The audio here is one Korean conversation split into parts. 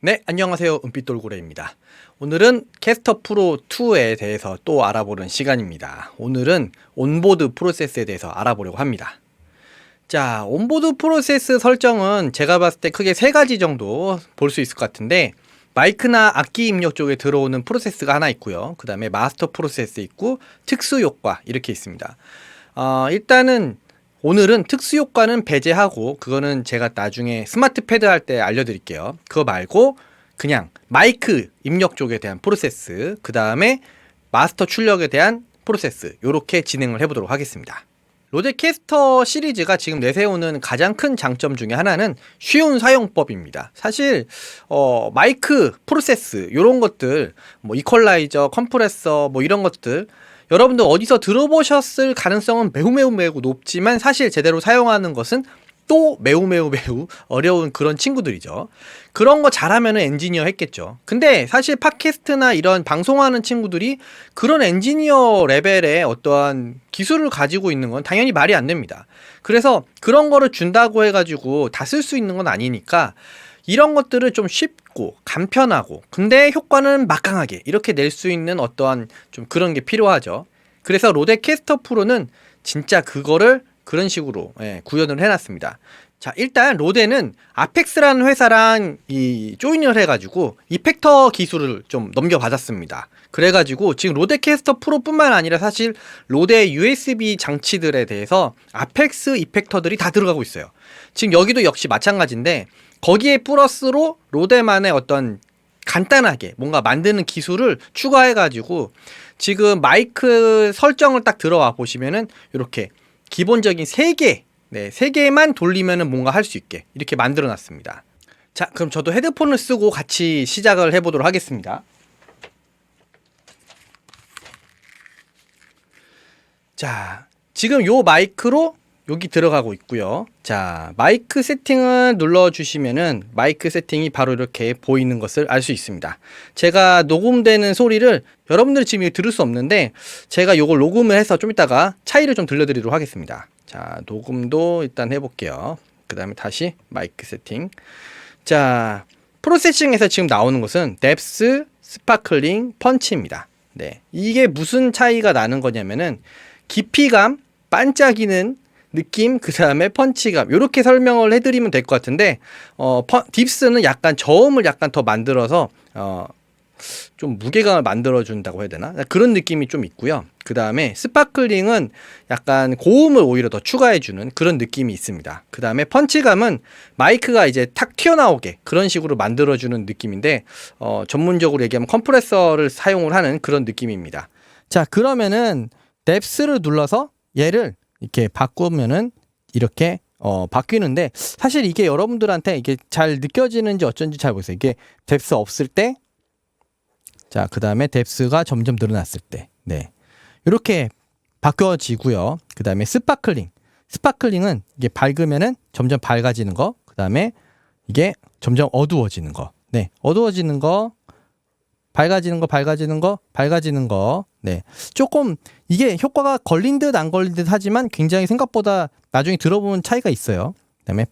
네, 안녕하세요. 은빛돌고래입니다. 오늘은 캐스터 프로 2에 대해서 또 알아보는 시간입니다. 오늘은 온보드 프로세스에 대해서 알아보려고 합니다. 자, 온보드 프로세스 설정은 제가 봤을 때 크게 세 가지 정도 볼 수 있을 것 같은데, 마이크나 악기 입력 쪽에 들어오는 프로세스가 하나 있고요. 그 다음에 마스터 프로세스 있고 특수 효과 이렇게 있습니다. 일단은 오늘은 특수 효과는 배제하고, 그거는 제가 나중에 스마트 패드 할 때 알려드릴게요. 그거 말고 그냥 마이크 입력 쪽에 대한 프로세스, 그 다음에 마스터 출력에 대한 프로세스, 요렇게 진행을 해보도록 하겠습니다. 로데캐스터 시리즈가 지금 내세우는 가장 큰 장점 중에 하나는 쉬운 사용법입니다. 사실 마이크 프로세스 요런 것들, 뭐 이퀄라이저, 컴프레서 뭐 이런 것들 여러분들 어디서 들어보셨을 가능성은 매우 높지만, 사실 제대로 사용하는 것은 또 매우 어려운 그런 친구들이죠. 그런 거 잘하면 엔지니어 했겠죠. 근데 사실 팟캐스트나 이런 방송하는 친구들이 그런 엔지니어 레벨의 어떠한 기술을 가지고 있는 건 당연히 말이 안 됩니다. 그래서 그런 거를 준다고 해가지고 다 쓸 수 있는 건 아니니까, 이런 것들을 좀 쉽고 간편하고 근데 효과는 막강하게 이렇게 낼 수 있는 어떠한 좀 그런 게 필요하죠. 그래서 로데캐스터 프로는 진짜 그거를 그런 식으로 구현을 해놨습니다. 자, 일단 로데는 아펙스라는 회사랑 조인을 해가지고 이펙터 기술을 좀 넘겨받았습니다. 그래가지고 지금 로데캐스터 프로뿐만 아니라 사실 로데 USB 장치들에 대해서 아펙스 이펙터들이 다 들어가고 있어요. 지금 여기도 역시 마찬가지인데, 거기에 플러스로 로데만의 어떤 간단하게 뭔가 만드는 기술을 추가해가지고 지금 마이크 설정을 딱 들어와 보시면은 이렇게 기본적인 3개, 3개만 돌리면은 뭔가 할 수 있게 이렇게 만들어 놨습니다. 자, 그럼 저도 헤드폰을 쓰고 같이 시작을 해보도록 하겠습니다. 자, 지금 요 마이크로 여기 들어가고 있고요. 자, 마이크 세팅을 눌러주시면은 마이크 세팅이 바로 이렇게 보이는 것을 알 수 있습니다. 제가 녹음되는 소리를 여러분들이 지금 들을 수 없는데, 제가 요걸 녹음을 해서 좀 이따가 차이를 좀 들려드리도록 하겠습니다. 자, 녹음도 일단 해볼게요. 그 다음에 다시 마이크 세팅. 자, 프로세싱에서 지금 나오는 것은 뎁스, 스파클링, 펀치입니다. 네, 이게 무슨 차이가 나는 거냐면은 깊이감, 반짝이는 느낌, 그 다음에 펀치감, 요렇게 설명을 해드리면 될 것 같은데, 딥스는 약간 저음을 약간 더 만들어서 좀 무게감을 만들어준다고 해야 되나? 그런 느낌이 좀 있고요. 그 다음에 스파클링은 약간 고음을 오히려 더 추가해주는 그런 느낌이 있습니다. 그 다음에 펀치감은 마이크가 이제 탁 튀어나오게 그런 식으로 만들어주는 느낌인데, 전문적으로 얘기하면 컴프레서를 사용을 하는 그런 느낌입니다. 자, 그러면은 뎁스를 눌러서 얘를 이렇게 바꾸면은 이렇게 바뀌는데, 사실 이게 여러분들한테 이게 잘 느껴지는지 어쩐지 잘 모르겠어요. 이게 뎁스 없을 때, 자, 그 다음에 뎁스가 점점 늘어났을 때, 네, 이렇게 바뀌어지고요. 그 다음에 스파클링은 이게 밝으면은 점점 밝아지는 거, 그 다음에 이게 점점 어두워지는 거, 네, 어두워지는 거, 밝아지는 거, 네, 조금 이게 효과가 걸린 듯 안 걸린 듯 하지만 굉장히 생각보다 나중에 들어보면 차이가 있어요. 그 다음에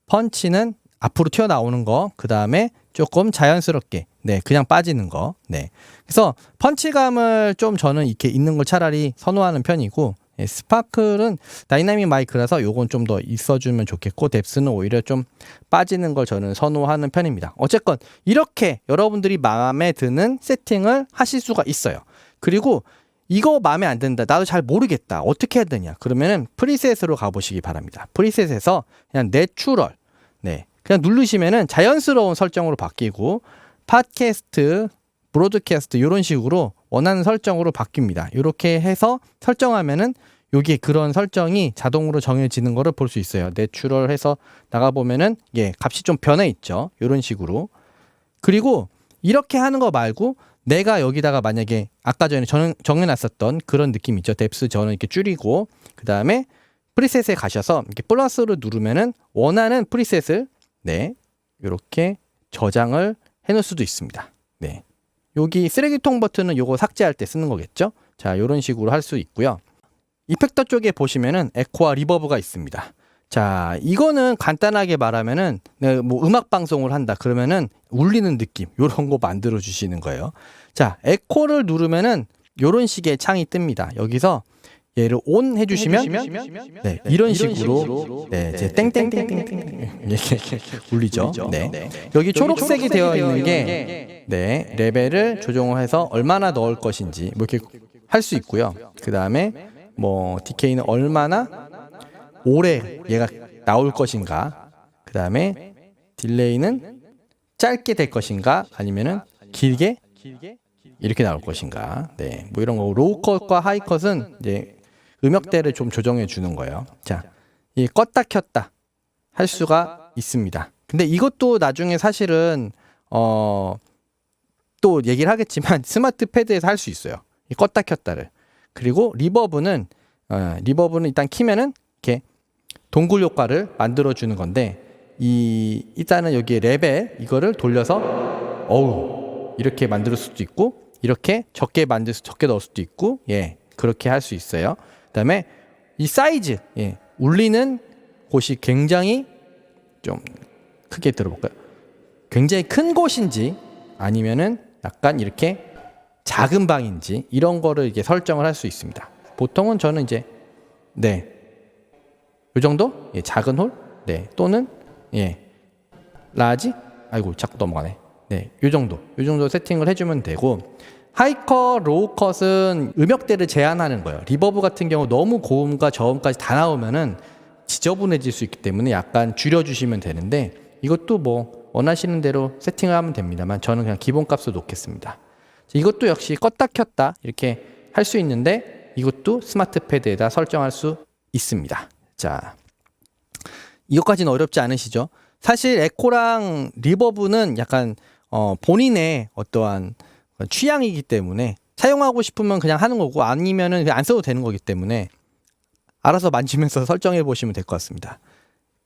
펀치는 앞으로 튀어나오는 거, 그 다음에 조금 자연스럽게, 네, 그냥 빠지는 거, 네. 그래서 펀치감을 좀 저는 이렇게 있는 걸 차라리 선호하는 편이고, 스파클은 다이나믹 마이크라서 요건 좀 더 있어주면 좋겠고, 뎁스는 오히려 좀 빠지는 걸 저는 선호하는 편입니다. 어쨌건 이렇게 여러분들이 마음에 드는 세팅을 하실 수가 있어요. 그리고 이거 마음에 안 든다, 나도 잘 모르겠다, 어떻게 해야 되냐, 그러면은 프리셋으로 가보시기 바랍니다. 프리셋에서 그냥 내추럴, 네, 그냥 누르시면은 자연스러운 설정으로 바뀌고, 팟캐스트, 브로드캐스트 이런 식으로 원하는 설정으로 바뀝니다. 이렇게 해서 설정하면은 여기에 그런 설정이 자동으로 정해지는 거를 볼 수 있어요. 내추럴 해서 나가보면은 값이 좀 변해 있죠. 이런 식으로. 그리고 이렇게 하는 거 말고 내가 여기다가 만약에 아까 전에 정해놨었던 그런 느낌 있죠. 뎁스 저는 이렇게 줄이고, 그 다음에 프리셋에 가셔서 이렇게 플러스를 누르면은 원하는 프리셋을, 네, 이렇게 저장을 해놓을 수도 있습니다. 네, 여기 쓰레기통 버튼은 요거 삭제할 때 쓰는 거겠죠. 자, 이런 식으로 할 수 있고요. 이펙터 쪽에 보시면은 에코와 리버브가 있습니다. 자, 이거는 간단하게 말하면은 내가 뭐 음악 방송을 한다 그러면은 울리는 느낌 요런 거 만들어 주시는 거예요. 자, 에코를 누르면은 요런 식의 창이 뜹니다. 여기서 얘를 온 해주시면 네, 이런 식으로 네, 이제 땡땡땡땡 이렇게 울리죠. 네. 여기 초록색이 되어 있는 게 네, 레벨을 조정해서 얼마나 넣을 것인지 뭐 이렇게 할 수 있고요. 그 다음에 뭐 디케이는 얼마나 오래 얘가 나올 것인가, 그 다음에 딜레이는 짧게 될 것인가 아니면은 길게 이렇게 나올 것인가. 네, 뭐 이런 거 로우 컷과 하이 컷은 이제 음역대를 좀 조정해 주는 거예요. 자, 이 껐다 켰다 할 수가 있습니다. 근데 이것도 나중에 사실은 또 얘기를 하겠지만 스마트 패드에서 할 수 있어요. 이 껐다 켰다를. 그리고 리버브는 일단 키면은 이렇게 동굴 효과를 만들어 주는 건데 일단은 여기 레벨 이거를 돌려서 이렇게 만들 수도 있고 이렇게 적게 넣을 수도 있고 예, 그렇게 할 수 있어요. 그다음에 이 사이즈 울리는 곳이 굉장히 좀 크게 들어볼까요? 굉장히 큰 곳인지 아니면은 약간 이렇게 작은 방인지 이런 거를 이게 설정을 할 수 있습니다. 보통은 저는 이제 네, 요 정도 작은 홀 또는 라지 자꾸 넘어가네. 네, 요 정도 세팅을 해주면 되고. 하이컷, 로우컷은 음역대를 제한하는 거예요. 리버브 같은 경우 너무 고음과 저음까지 다 나오면은 지저분해질 수 있기 때문에 약간 줄여주시면 되는데 이것도 뭐 원하시는 대로 세팅을 하면 됩니다만 저는 그냥 기본값으로 놓겠습니다. 이것도 역시 껐다 켰다 이렇게 할 수 있는데 이것도 스마트 패드에다 설정할 수 있습니다. 자, 이것까지는 어렵지 않으시죠? 사실 에코랑 리버브는 약간 본인의 어떠한 취향이기 때문에 사용하고 싶으면 그냥 하는 거고 아니면은 그냥 안 써도 되는 거기 때문에 알아서 만지면서 설정해 보시면 될 것 같습니다.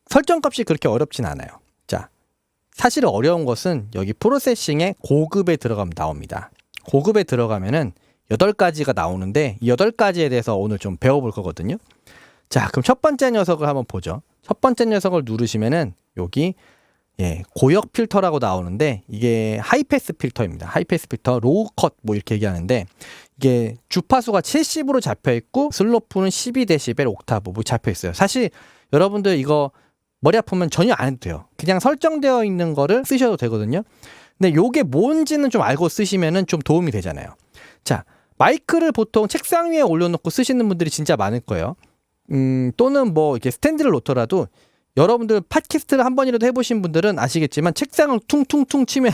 설정 값이 그렇게 어렵진 않아요. 자, 사실 어려운 것은 여기 프로세싱의 고급에 들어가면 나옵니다. 고급에 들어가면은 8가지가 나오는데 이 8가지에 대해서 오늘 좀 배워볼 거거든요. 자, 그럼 첫 번째 녀석을 한번 보죠. 첫 번째 녀석을 누르시면은 여기 고역 필터라고 나오는데 이게 하이패스 필터입니다. 하이패스 필터, 로우 컷 뭐 이렇게 얘기하는데 이게 주파수가 70으로 잡혀 있고 슬로프는 12데시벨 옥타브 뭐 잡혀 있어요. 사실 여러분들 이거 머리 아프면 전혀 안 해도 돼요. 그냥 설정되어 있는 거를 쓰셔도 되거든요. 근데 요게 뭔지는 좀 알고 쓰시면은 좀 도움이 되잖아요. 자, 마이크를 보통 책상 위에 올려놓고 쓰시는 분들이 진짜 많을 거예요. 또는 뭐 이렇게 스탠드를 놓더라도 여러분들 팟캐스트를 한 번이라도 해보신 분들은 아시겠지만 책상을 퉁퉁퉁 치면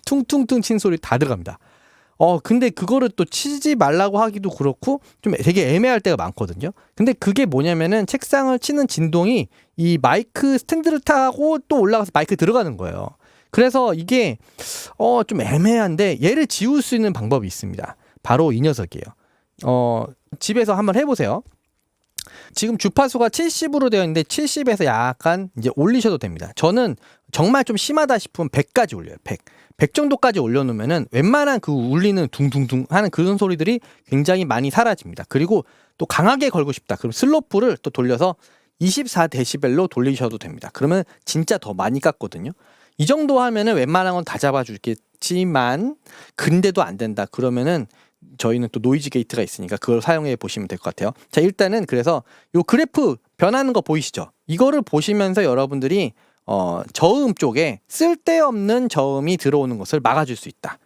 퉁퉁퉁 친 소리 다 들어갑니다. 근데 그거를 또 치지 말라고 하기도 그렇고 좀 되게 애매할 때가 많거든요. 근데 그게 뭐냐면은 책상을 치는 진동이 이 마이크 스탠드를 타고 또 올라가서 마이크 들어가는 거예요. 그래서 이게 좀 애매한데 얘를 지울 수 있는 방법이 있습니다. 바로 이 녀석이에요. 집에서 한번 해보세요. 지금 주파수가 70으로 되어 있는데 70에서 약간 이제 올리셔도 됩니다. 저는 정말 좀 심하다 싶으면 100까지 올려요. 100 정도까지 올려놓으면은 웬만한 그 울리는 둥둥둥 하는 그런 소리들이 굉장히 많이 사라집니다. 그리고 또 강하게 걸고 싶다. 그럼 슬로프를 또 돌려서 24데시벨로 돌리셔도 됩니다. 그러면 진짜 더 많이 깎거든요. 이 정도 하면은 웬만한 건 다 잡아주겠지만 근데도 안 된다. 그러면은 저희는 또 노이즈 게이트가 있으니까 그걸 사용해 보시면 될 것 같아요. 자, 일단은 그래서 요 그래프 변하는 거 보이시죠? 이거를 보시면서 여러분들이 저음 쪽에 쓸데없는 저음이 들어오는 것을 막아줄 수 있다.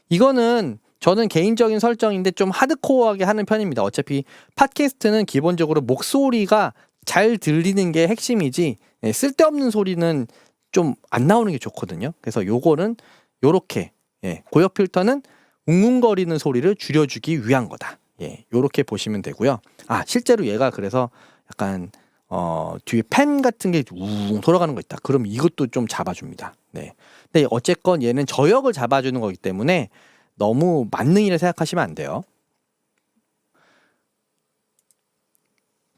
이거는 저는 개인적인 설정인데 좀 하드코어하게 하는 편입니다. 어차피 팟캐스트는 기본적으로 목소리가 잘 들리는 게 핵심이지 쓸데없는 소리는 좀 안 나오는 게 좋거든요. 그래서 요거는 요렇게 고역 필터는 웅웅거리는 소리를 줄여주기 위한 거다. 요렇게 보시면 되고요. 실제로 얘가 그래서 약간 뒤에 팬 같은 게 우웅 돌아가는 거 있다. 그럼 이것도 좀 잡아줍니다. 네. 근데 어쨌건 얘는 저역을 잡아주는 거기 때문에 너무 만능이라 생각하시면 안 돼요.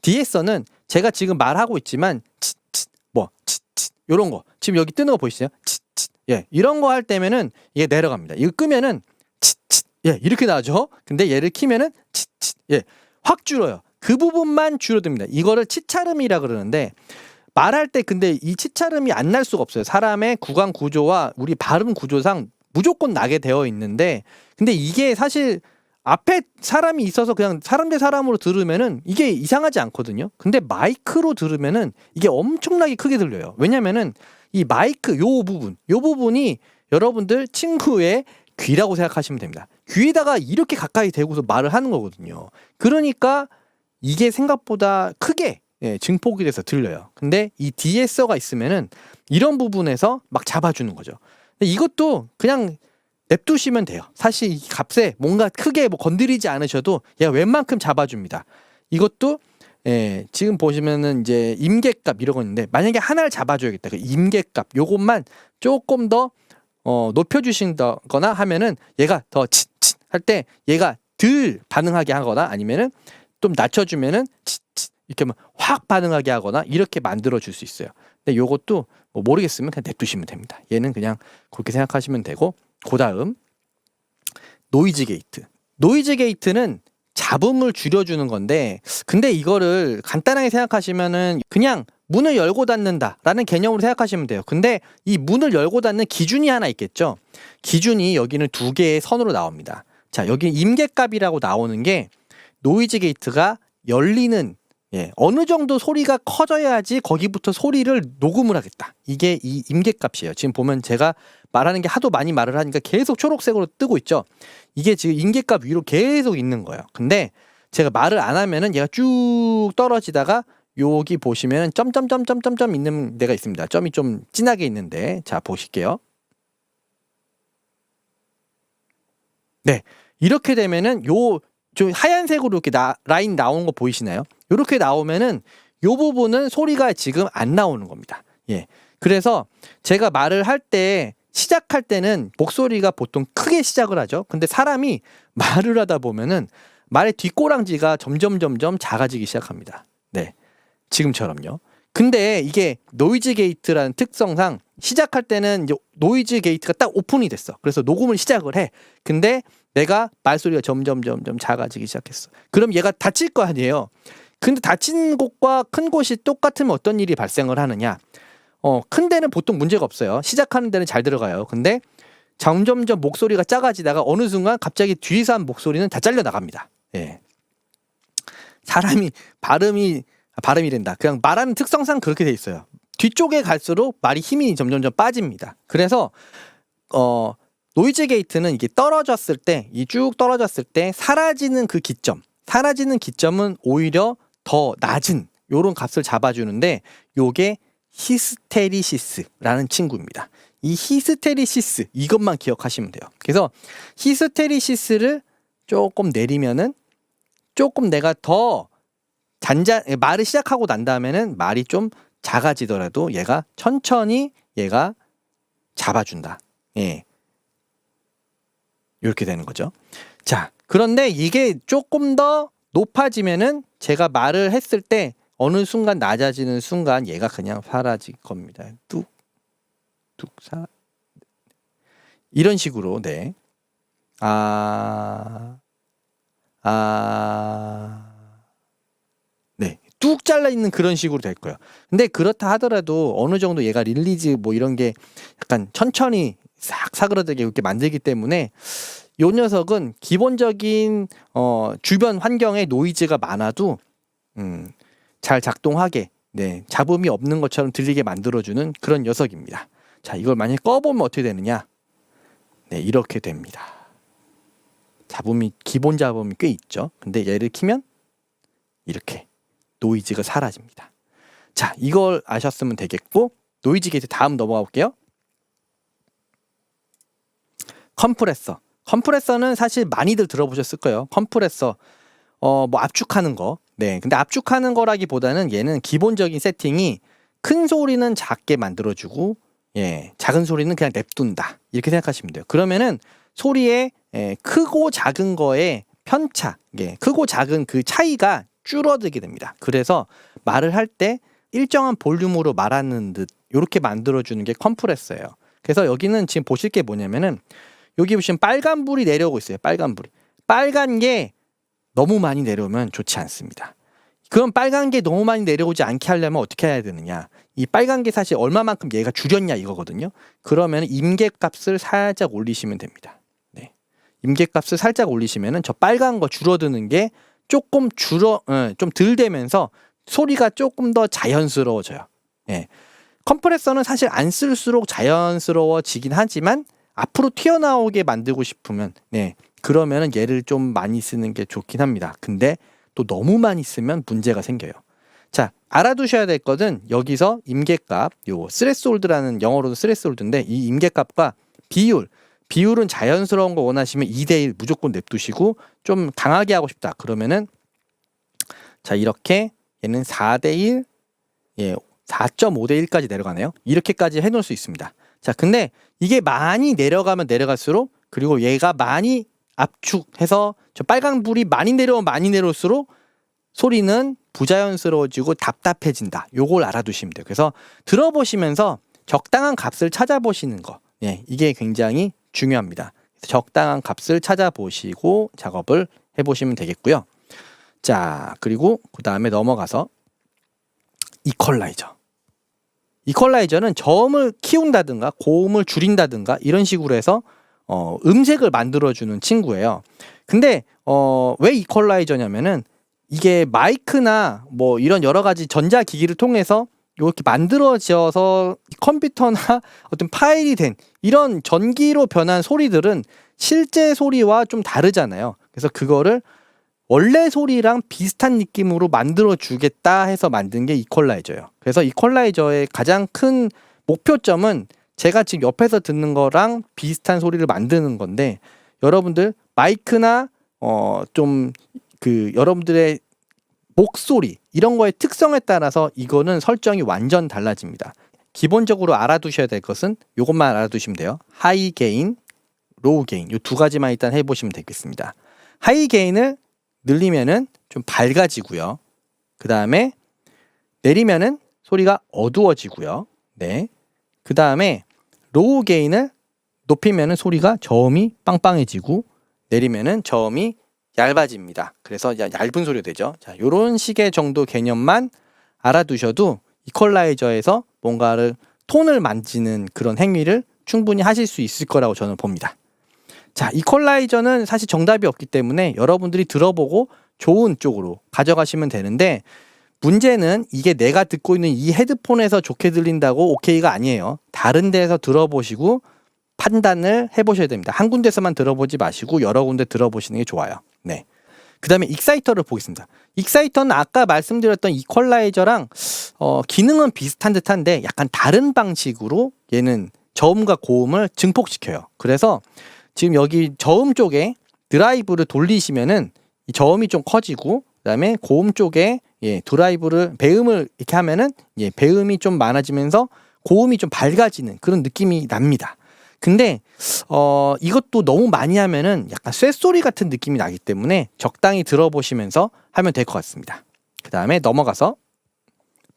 DS는 제가 지금 말하고 있지만 요런 거 지금 여기 뜨는 거 보이시죠? 이런 거 할 때면은 이게 내려갑니다. 이거 끄면은 이렇게 나죠. 근데 얘를 키면은 확 줄어요. 그 부분만 줄어듭니다. 이거를 치차름이라 그러는데 말할 때 근데 이 치차름이 안 날 수가 없어요. 사람의 구강 구조와 우리 발음 구조상 무조건 나게 되어 있는데, 근데 이게 사실 앞에 사람이 있어서 그냥 사람 대 사람으로 들으면은 이게 이상하지 않거든요. 근데 마이크로 들으면은 이게 엄청나게 크게 들려요. 왜냐면은 이 마이크 요 부분이 여러분들 친구의 귀라고 생각하시면 됩니다. 귀에다가 이렇게 가까이 대고서 말을 하는 거거든요. 그러니까 이게 생각보다 크게 증폭이 돼서 들려요. 근데 이 디에서가 있으면은 이런 부분에서 막 잡아주는 거죠. 근데 이것도 그냥 냅두시면 돼요. 사실 이 값에 뭔가 크게 뭐 건드리지 않으셔도 얘가 웬만큼 잡아줍니다. 이것도 지금 보시면은 이제 임계값 이런 거 있는데, 만약에 하나를 잡아줘야겠다. 그 임계값 요것만 조금 더 높여주신다거나 하면은 얘가 더 칫칫 할 때 얘가 덜 반응하게 하거나, 아니면은 좀 낮춰주면은 칫칫 이렇게 확 반응하게 하거나 이렇게 만들어 줄 수 있어요. 근데 요것도 뭐 모르겠으면 그냥 냅두시면 됩니다. 얘는 그냥 그렇게 생각하시면 되고, 그 다음 노이즈 게이트. 노이즈 게이트는 잡음을 줄여주는 건데, 근데 이거를 간단하게 생각하시면은 그냥 문을 열고 닫는다라는 개념으로 생각하시면 돼요. 근데 이 문을 열고 닫는 기준이 하나 있겠죠. 기준이 여기는 두 개의 선으로 나옵니다. 자, 여기 임계값이라고 나오는 게 노이즈 게이트가 열리는 어느 정도 소리가 커져야지 거기부터 소리를 녹음을 하겠다. 이게 이 임계값이에요. 지금 보면 제가 말하는 게 하도 많이 말을 하니까 계속 초록색으로 뜨고 있죠. 이게 지금 임계값 위로 계속 있는 거예요. 근데 제가 말을 안 하면은 얘가 쭉 떨어지다가 여기 보시면 점점점점점점 있는 데가 있습니다. 점이 좀 진하게 있는데, 자 보실게요. 네, 이렇게 되면은 좀 하얀색으로 이렇게 라인 나오는 거 보이시나요? 이렇게 나오면은 요 부분은 소리가 지금 안 나오는 겁니다. 그래서 제가 말을 할 때 시작할 때는 목소리가 보통 크게 시작을 하죠. 근데 사람이 말을 하다 보면은 말의 뒷꼬랑지가 점점 작아지기 시작합니다. 네, 지금처럼요. 근데 이게 노이즈 게이트라는 특성상 시작할 때는 이제 노이즈 게이트가 딱 오픈이 됐어. 그래서 녹음을 시작을 해. 근데 내가 말소리가 점점 작아지기 시작했어. 그럼 얘가 다칠 거 아니에요. 근데 다친 곳과 큰 곳이 똑같으면 어떤 일이 발생을 하느냐? 큰 데는 보통 문제가 없어요. 시작하는 데는 잘 들어가요. 근데 점점 목소리가 작아지다가 어느 순간 갑자기 뒤에서 한 목소리는 다 잘려 나갑니다. 사람이 발음이란다. 그냥 말하는 특성상 그렇게 돼 있어요. 뒤쪽에 갈수록 말이 힘이 점점 빠집니다. 그래서 노이즈 게이트는 이게 떨어졌을 때, 이 쭉 떨어졌을 때 사라지는 그 기점, 사라지는 기점은 오히려 더 낮은 요런 값을 잡아주는데, 요게 히스테리시스라는 친구입니다. 이 히스테리시스 이것만 기억하시면 돼요. 그래서 히스테리시스를 조금 내리면은 조금 내가 더 말을 시작하고 난 다음에는 말이 좀 작아지더라도 얘가 천천히 얘가 잡아준다. 이렇게 되는 거죠. 자, 그런데 이게 조금 더 높아지면은 제가 말을 했을 때 어느 순간 낮아지는 순간 얘가 그냥 사라질 겁니다. 이런 식으로. 네. 네. 뚝 잘라 있는 그런 식으로 될 거예요. 근데 그렇다 하더라도 어느 정도 얘가 릴리즈 뭐 이런 게 약간 천천히 싹 사그러들게 이렇게 만들기 때문에 요 녀석은 기본적인 주변 환경에 노이즈가 많아도 잘 작동하게, 잡음이 없는 것처럼 들리게 만들어주는 그런 녀석입니다. 자, 이걸 만약에 꺼보면 어떻게 되느냐? 네, 이렇게 됩니다. 기본 잡음이 꽤 있죠. 근데 얘를 키면 이렇게 노이즈가 사라집니다. 자, 이걸 아셨으면 되겠고, 노이즈 게이트 다음 넘어가 볼게요. 컴프레서는 사실 많이들 들어보셨을 거예요. 컴프레서 뭐 압축하는 거. 네, 근데 압축하는 거라기보다는 얘는 기본적인 세팅이 큰 소리는 작게 만들어주고, 작은 소리는 그냥 냅둔다. 이렇게 생각하시면 돼요. 그러면은 소리의 크고 작은 거의 편차, 크고 작은 그 차이가 줄어들게 됩니다. 그래서 말을 할 때 일정한 볼륨으로 말하는 듯 이렇게 만들어주는 게 컴프레서예요. 그래서 여기는 지금 보실 게 뭐냐면은 여기 보시면 빨간불이 내려오고 있어요. 빨간 게 너무 많이 내려오면 좋지 않습니다. 그럼 빨간 게 너무 많이 내려오지 않게 하려면 어떻게 해야 되느냐? 이 빨간 게 사실 얼마만큼 얘가 줄였냐 이거거든요. 그러면 임계값을 살짝 올리시면 됩니다. 네. 임계값을 살짝 올리시면은 저 빨간 거 줄어드는 게 조금 좀 덜 되면서 소리가 조금 더 자연스러워져요. 예. 컴프레서는 사실 안 쓸수록 자연스러워지긴 하지만 앞으로 튀어나오게 만들고 싶으면 그러면은 얘를 좀 많이 쓰는 게 좋긴 합니다. 근데 또 너무 많이 쓰면 문제가 생겨요. 자, 알아두셔야 될 것은 여기서 임계값, 요 스레스홀드라는 영어로도 스레스홀드인데 이 임계값과 비율은 자연스러운 거 원하시면 2대1 무조건 냅두시고 좀 강하게 하고 싶다. 그러면은 자, 이렇게 얘는 4대1, 4.5대1까지 내려가네요. 이렇게까지 해놓을 수 있습니다. 자, 근데 이게 많이 내려가면 내려갈수록 그리고 얘가 많이 압축해서 저 빨간 불이 많이 내려오면 많이 내려올수록 소리는 부자연스러워지고 답답해진다. 요걸 알아두시면 돼요. 그래서 들어보시면서 적당한 값을 찾아보시는 거. 이게 굉장히 중요합니다. 적당한 값을 찾아보시고 작업을 해보시면 되겠고요. 자, 그리고 그 다음에 넘어가서 이퀄라이저는 저음을 키운다든가 고음을 줄인다든가 이런 식으로 해서 음색을 만들어주는 친구예요. 근데 왜 이퀄라이저냐면은 이게 마이크나 뭐 이런 여러 가지 전자기기를 통해서 이렇게 만들어져서 컴퓨터나 어떤 파일이 된 이런 전기로 변한 소리들은 실제 소리와 좀 다르잖아요. 그래서 그거를 원래 소리랑 비슷한 느낌으로 만들어 주겠다 해서 만든 게 이퀄라이저예요. 그래서 이퀄라이저의 가장 큰 목표점은 제가 지금 옆에서 듣는 거랑 비슷한 소리를 만드는 건데 여러분들 마이크나 좀 여러분들의 목소리 이런 거의 특성에 따라서 이거는 설정이 완전 달라집니다. 기본적으로 알아두셔야 될 것은 이것만 알아두시면 돼요. 하이 게인, 로우 게인 이 두 가지만 일단 해보시면 되겠습니다. 하이 게인을 늘리면은 좀 밝아지고요. 그 다음에 내리면은 소리가 어두워지고요. 네. 그 다음에 로우 게인을 높이면은 소리가 저음이 빵빵해지고 내리면은 저음이 얇아집니다. 그래서 얇은 소리가 되죠. 자, 요런 식의 정도 개념만 알아두셔도 이퀄라이저에서 뭔가를 톤을 만지는 그런 행위를 충분히 하실 수 있을 거라고 저는 봅니다. 자, 이퀄라이저는 사실 정답이 없기 때문에 여러분들이 들어보고 좋은 쪽으로 가져가시면 되는데 문제는 이게 내가 듣고 있는 이 헤드폰에서 좋게 들린다고 오케이가 아니에요. 다른 데서 들어보시고 판단을 해보셔야 됩니다. 한 군데서만 들어보지 마시고 여러 군데 들어보시는 게 좋아요. 네. 그 다음에 익사이터를 보겠습니다. 익사이터는 아까 말씀드렸던 이퀄라이저랑 기능은 비슷한 듯한데 약간 다른 방식으로 얘는 저음과 고음을 증폭시켜요. 그래서 지금 여기 저음 쪽에 드라이브를 돌리시면은 이 저음이 좀 커지고 그다음에 고음 쪽에 드라이브를 배음을 이렇게 하면은 배음이 좀 많아지면서 고음이 좀 밝아지는 그런 느낌이 납니다. 근데 이것도 너무 많이 하면은 약간 쇳소리 같은 느낌이 나기 때문에 적당히 들어보시면서 하면 될 것 같습니다. 그 다음에 넘어가서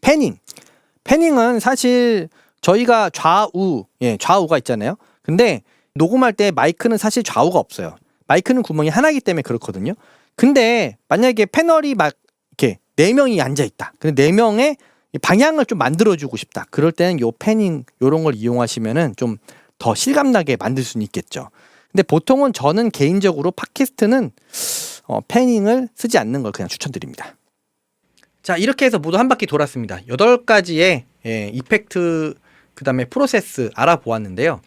패닝은 사실 저희가 좌우가 있잖아요. 근데 녹음할 때 마이크는 사실 좌우가 없어요. 마이크는 구멍이 하나이기 때문에 그렇거든요. 근데 만약에 패널이 막 이렇게 4명이 앉아 있다. 근데 4명의 방향을 좀 만들어주고 싶다. 그럴 때는 요 패닝 요런 걸 이용하시면은 좀 더 실감나게 만들 수는 있겠죠. 근데 보통은 저는 개인적으로 팟캐스트는 패닝을 쓰지 않는 걸 그냥 추천드립니다. 자, 이렇게 해서 모두 한 바퀴 돌았습니다. 8가지의 이펙트 그 다음에 프로세스 알아보았는데요.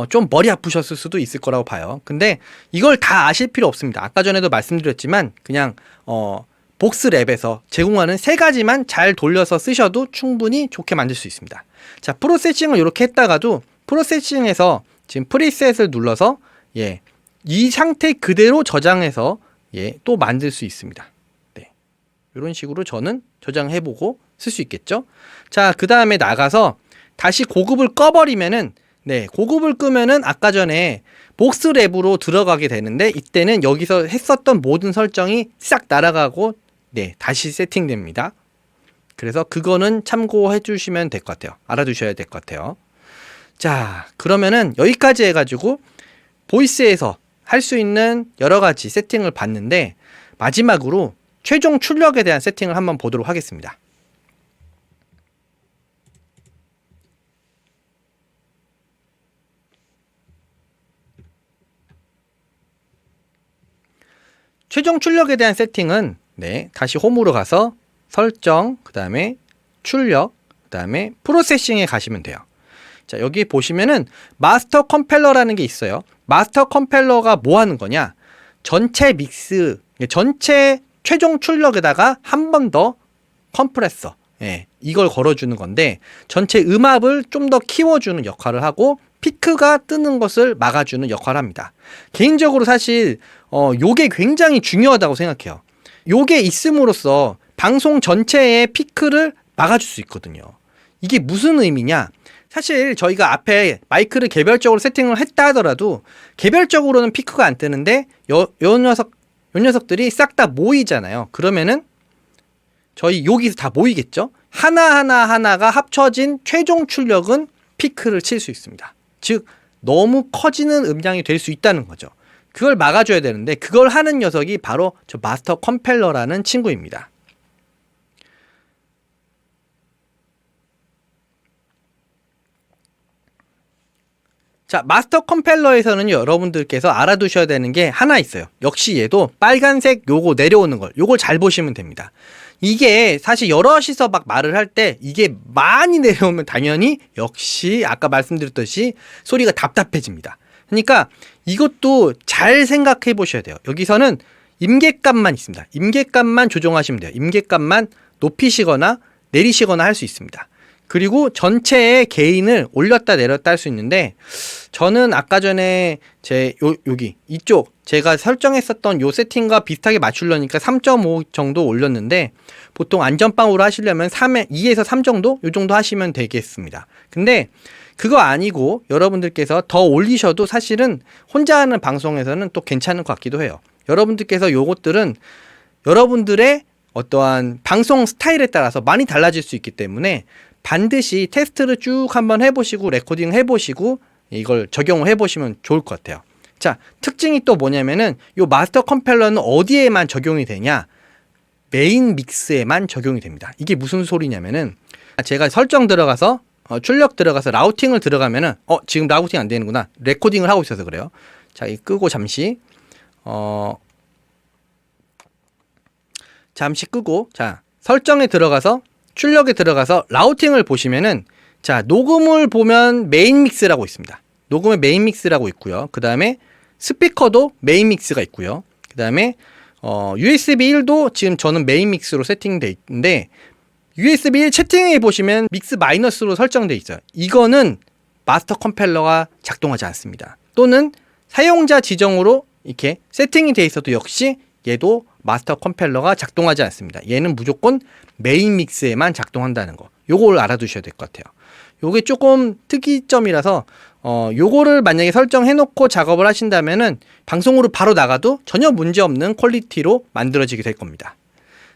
좀 머리 아프셨을 수도 있을 거라고 봐요. 근데 이걸 다 아실 필요 없습니다. 아까 전에도 말씀드렸지만 그냥 복스랩에서 제공하는 3가지만 잘 돌려서 쓰셔도 충분히 좋게 만들 수 있습니다. 자, 프로세싱을 이렇게 했다가도 프로세싱에서 지금 프리셋을 눌러서 이 상태 그대로 저장해서 또 만들 수 있습니다. 네. 이런 식으로 저는 저장해보고 쓸 수 있겠죠. 자, 그 다음에 나가서 다시 고급을 꺼버리면은 고급을 끄면은 아까 전에 복스랩으로 들어가게 되는데 이때는 여기서 했었던 모든 설정이 싹 날아가고 다시 세팅됩니다. 그래서 그거는 참고해 주시면 될 것 같아요. 알아두셔야 될 것 같아요. 자, 그러면은 여기까지 해가지고 보이스에서 할 수 있는 여러 가지 세팅을 봤는데 마지막으로 최종 출력에 대한 세팅을 한번 보도록 하겠습니다. 최종 출력에 대한 세팅은 다시 홈으로 가서 설정, 그 다음에 출력, 그 다음에 프로세싱에 가시면 돼요. 자, 여기 보시면은 마스터 컴파일러라는 게 있어요. 마스터 컴파일러가 뭐 하는 거냐? 전체 믹스, 전체 최종 출력에다가 한 번 더 컴프레서, 이걸 걸어주는 건데, 전체 음압을 좀 더 키워주는 역할을 하고, 피크가 뜨는 것을 막아주는 역할을 합니다. 개인적으로 사실 요게 굉장히 중요하다고 생각해요. 요게 있음으로써 방송 전체의 피크를 막아줄 수 있거든요. 이게 무슨 의미냐? 사실 저희가 앞에 마이크를 개별적으로 세팅을 했다 하더라도 개별적으로는 피크가 안 뜨는데 요 녀석들이 싹 다 모이잖아요. 그러면은 저희 여기서 다 모이겠죠? 하나가 합쳐진 최종 출력은 피크를 칠 수 있습니다. 즉 너무 커지는 음량이 될 수 있다는 거죠. 그걸 막아줘야 되는데 그걸 하는 녀석이 바로 저 마스터 컴파일러라는 친구입니다. 자, 마스터 컴파일러에서는 여러분들께서 알아두셔야 되는 게 하나 있어요. 역시 얘도 빨간색 요거 내려오는 걸, 요걸 잘 보시면 됩니다. 이게 사실 여럿이서 막 말을 할 때 이게 많이 내려오면 당연히 역시 아까 말씀드렸듯이 소리가 답답해집니다. 그러니까 이것도 잘 생각해 보셔야 돼요. 여기서는 임계값만 있습니다. 임계값만 조정하시면 돼요. 임계값만 높이시거나 내리시거나 할 수 있습니다. 그리고 전체의 게인을 올렸다 내렸다 할 수 있는데, 저는 아까 전에 여기 이쪽 제가 설정했었던 요 세팅과 비슷하게 맞추려니까 3.5 정도 올렸는데, 보통 안전빵으로 하시려면 2에서 3 정도? 요 정도 하시면 되겠습니다. 근데 그거 아니고 여러분들께서 더 올리셔도 사실은 혼자 하는 방송에서는 또 괜찮은 것 같기도 해요. 여러분들께서 요것들은 여러분들의 어떠한 방송 스타일에 따라서 많이 달라질 수 있기 때문에 반드시 테스트를 쭉 한번 해보시고 레코딩 해보시고 이걸 적용을 해보시면 좋을 것 같아요. 자, 특징이 또 뭐냐면은 요 마스터 컴파일러는 어디에만 적용이 되냐? 메인 믹스에만 적용이 됩니다. 이게 무슨 소리냐면은 제가 설정 들어가서 출력 들어가서 라우팅을 들어가면은 지금 라우팅 안 되는구나. 레코딩을 하고 있어서 그래요. 자, 이 끄고 잠시 끄고, 자, 설정에 들어가서 출력에 들어가서 라우팅을 보시면은, 자, 녹음을 보면 메인 믹스라고 있습니다. 녹음의 메인 믹스라고 있고요. 그 다음에 스피커도 메인 믹스가 있고요. 그 다음에 USB 1도 지금 저는 메인 믹스로 세팅돼 있는데, USB 1 채팅에 보시면 믹스 마이너스로 설정돼 있어요. 이거는 마스터 컴파일러가 작동하지 않습니다. 또는 사용자 지정으로 이렇게 세팅이 돼 있어도 역시 얘도 마스터 컴파일러가 작동하지 않습니다. 얘는 무조건 메인 믹스에만 작동한다는 거. 요걸 알아두셔야 될 것 같아요. 요게 조금 특이점이라서 요거를 만약에 설정해 놓고 작업을 하신다면은 방송으로 바로 나가도 전혀 문제 없는 퀄리티로 만들어지게 될 겁니다.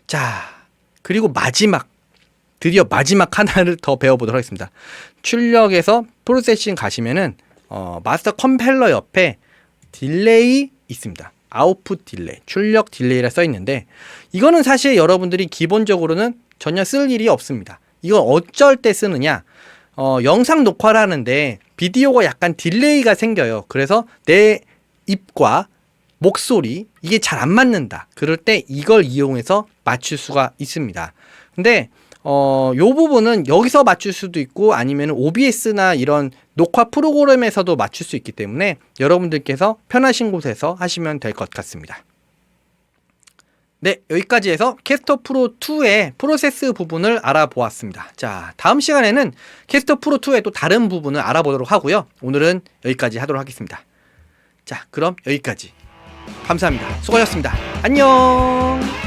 자, 그리고 드디어 마지막 하나를 더 배워보도록 하겠습니다. 출력에서 프로세싱 가시면은 마스터 컴파일러 옆에 딜레이 있습니다. 아웃풋 딜레이, 출력 딜레이라 써 있는데, 이거는 사실 여러분들이 기본적으로는 전혀 쓸 일이 없습니다. 이거 어쩔 때 쓰느냐? 영상 녹화를 하는데 비디오가 약간 딜레이가 생겨요. 그래서 내 입과 목소리 이게 잘 안 맞는다. 그럴 때 이걸 이용해서 맞출 수가 있습니다. 근데 요 부분은 여기서 맞출 수도 있고 아니면 OBS나 이런 녹화 프로그램에서도 맞출 수 있기 때문에 여러분들께서 편하신 곳에서 하시면 될 것 같습니다. 네, 여기까지 해서 캐스터 프로 2의 프로세스 부분을 알아보았습니다. 자, 다음 시간에는 캐스터 프로 2의 또 다른 부분을 알아보도록 하고요. 오늘은 여기까지 하도록 하겠습니다. 자, 그럼 여기까지. 감사합니다. 수고하셨습니다. 안녕.